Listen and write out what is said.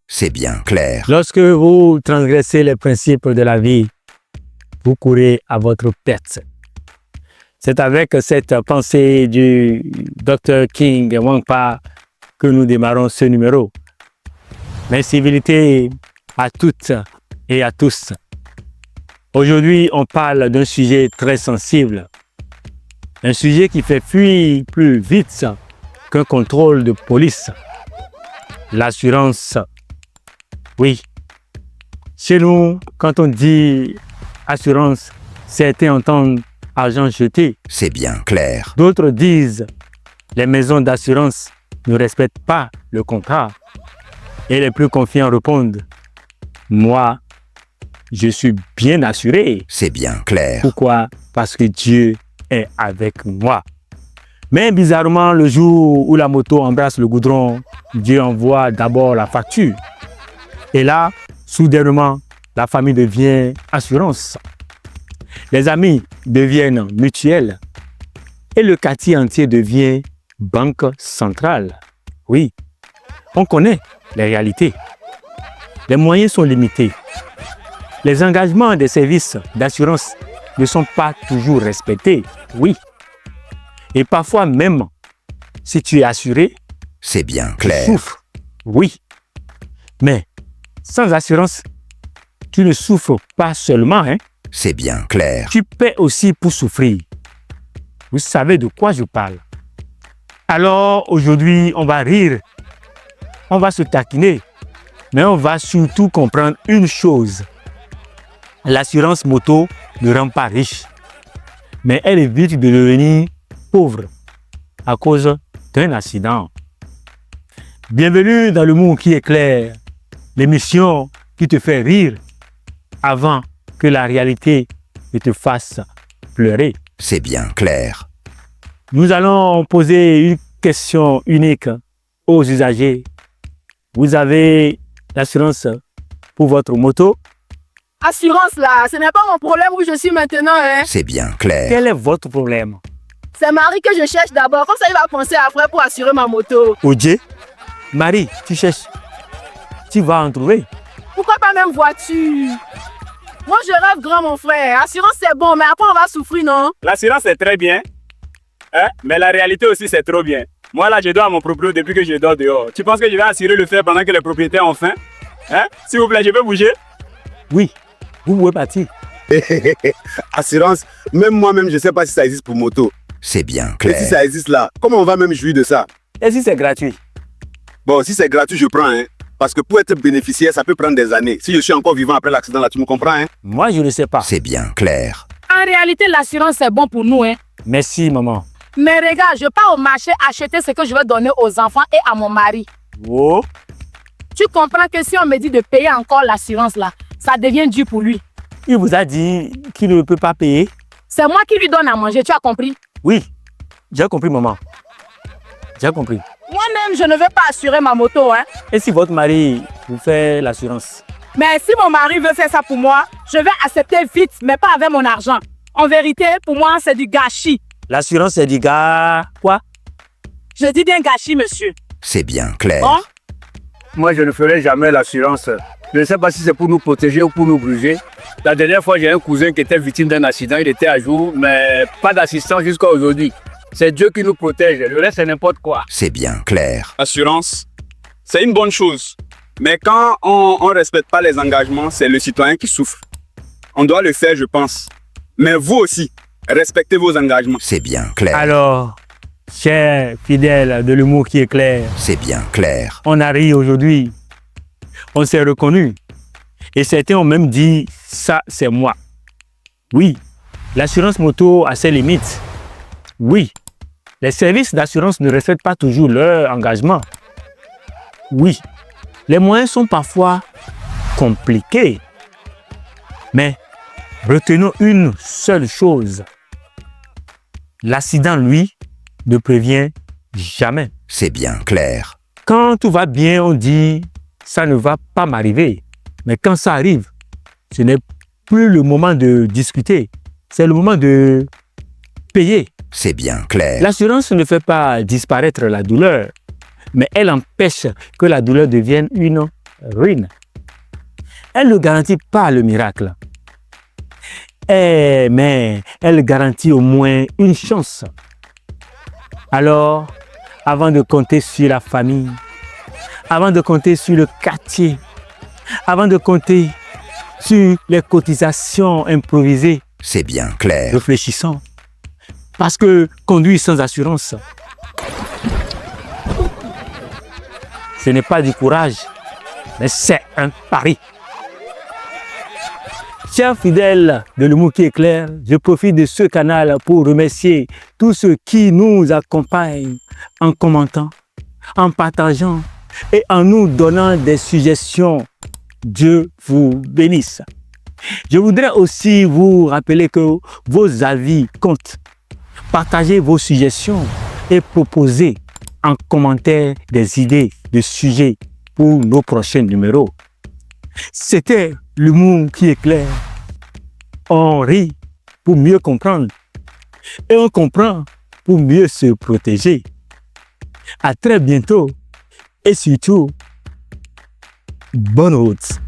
C'est bien clair. Lorsque vous transgressez les principes de la vie, vous courez à votre perte. C'est avec cette pensée du Dr. King Wangpa que nous démarrons ce numéro. L'incivilité à toutes et à tous. Aujourd'hui, on parle d'un sujet très sensible. Un sujet qui fait fuir plus vite qu'un contrôle de police. L'assurance. Oui. Chez nous, quand on dit assurance, certains entendent argent jeté. C'est bien clair. D'autres disent les maisons d'assurance ne respectent pas le contrat. Et les plus confiants répondent moi, je suis bien assuré. C'est bien clair. Pourquoi? Parce que Dieu est avec moi. Mais bizarrement, le jour où la moto embrasse le goudron, Dieu envoie d'abord la facture. Et là, soudainement, la famille devient assurance. Les amis deviennent mutuelles. Et le quartier entier devient banque centrale. Oui, on connaît les réalités. Les moyens sont limités. Les engagements des services d'assurance ne sont pas toujours respectés. Oui. Et parfois même, si tu es assuré, c'est bien tu clair. souffres. Oui. Mais sans assurance, tu ne souffres pas seulement, hein. C'est bien clair. Tu paies aussi pour souffrir. Vous savez de quoi je parle. Alors aujourd'hui, on va rire, on va se taquiner, mais on va surtout comprendre une chose. L'assurance moto ne rend pas riche, mais elle évite de devenir pauvre à cause d'un accident. Bienvenue dans le monde qui éclaire, l'émission qui te fait rire avant que la réalité ne te fasse pleurer. C'est bien clair. Nous allons poser une question unique aux usagers. Vous avez l'assurance pour votre moto? Assurance là, ce n'est pas mon problème où je suis maintenant. Hein. C'est bien clair. Quel est votre problème? C'est Marie que je cherche d'abord, comme ça il va penser après pour assurer ma moto. Oje, Marie, tu cherches. Tu vas en trouver. Pourquoi pas même voiture? Moi je rêve grand mon frère, assurance c'est bon, mais après on va souffrir non? L'assurance c'est très bien, hein? Mais la réalité aussi c'est trop bien. Moi là je dors à mon proprio depuis que je dors dehors. Tu penses que je vais assurer le fer pendant que les propriétaires ont faim? Hein? S'il vous plaît, je peux bouger? Oui, vous pouvez partir. Assurance, même moi-même je ne sais pas si ça existe pour moto. C'est bien Et si clair. ça existe là, comment on va même jouir de ça? Et si c'est gratuit? Bon, si c'est gratuit, je prends. Hein. Parce que pour être bénéficiaire, ça peut prendre des années. Si je suis encore vivant après l'accident là, tu me comprends? Hein? Moi, je ne sais pas. C'est bien clair. En réalité l'assurance c'est bon pour nous. Hein. Merci, maman. Mais regarde, je pars au marché acheter ce que je vais donner aux enfants et à mon mari. Oh, Tu comprends que si on me dit de payer encore l'assurance là, ça devient dur pour lui. il vous a dit qu'il ne peut pas payer? C'est moi qui lui donne à manger, tu as compris? Oui, j'ai compris, maman. J'ai compris. Moi-même je ne veux pas assurer ma moto. Hein. Et si votre mari vous fait l'assurance? Mais si mon mari veut faire ça pour moi, je vais accepter vite, mais pas avec mon argent. En vérité, pour moi, c'est du gâchis. L'assurance, c'est du gars... Quoi? Je dis bien gâchis, monsieur. C'est bien clair. Bon? Moi je ne ferai jamais l'assurance. Je ne sais pas si c'est pour nous protéger ou pour nous gruger. La dernière fois j'ai un cousin qui était victime d'un accident, il était à jour, mais pas d'assistance jusqu'à aujourd'hui. C'est Dieu qui nous protège, le reste c'est n'importe quoi. C'est bien clair. Assurance, c'est une bonne chose. Mais quand on ne respecte pas les engagements, c'est le citoyen qui souffre. On doit le faire, je pense. Mais vous aussi, respectez vos engagements. C'est bien clair. Alors, chers fidèles de l'humour qui éclaire, C'est bien clair. on a ri aujourd'hui. On s'est reconnus. Et certains ont même dit, ça, c'est moi. Oui, l'assurance moto a ses limites. Oui, les services d'assurance ne respectent pas toujours leur engagement. Oui, les moyens sont parfois compliqués. Mais retenons une seule chose. L'accident, lui, ne prévient jamais. C'est bien clair. Quand tout va bien, on dit ça ne va pas m'arriver. Mais quand ça arrive, ce n'est plus le moment de discuter. C'est le moment de payer. C'est bien clair. L'assurance ne fait pas disparaître la douleur, mais elle empêche que la douleur devienne une ruine. Elle ne garantit pas le miracle. Mais elle garantit au moins une chance. Alors, avant de compter sur la famille, avant de compter sur le quartier, avant de compter sur les cotisations improvisées, c'est bien clair. réfléchissons. Parce que conduire sans assurance, ce n'est pas du courage, mais c'est un pari. Chers fidèles de l'humour qui éclaire, je profite de ce canal pour remercier tous ceux qui nous accompagnent en commentant, en partageant et en nous donnant des suggestions. Dieu vous bénisse. Je voudrais aussi vous rappeler que vos avis comptent. Partagez vos suggestions et proposez en commentaire des idées de sujets pour nos prochains numéros. C'était l'humour qui éclaire. On rit pour mieux comprendre et on comprend pour mieux se protéger. À très bientôt et surtout, bonne route.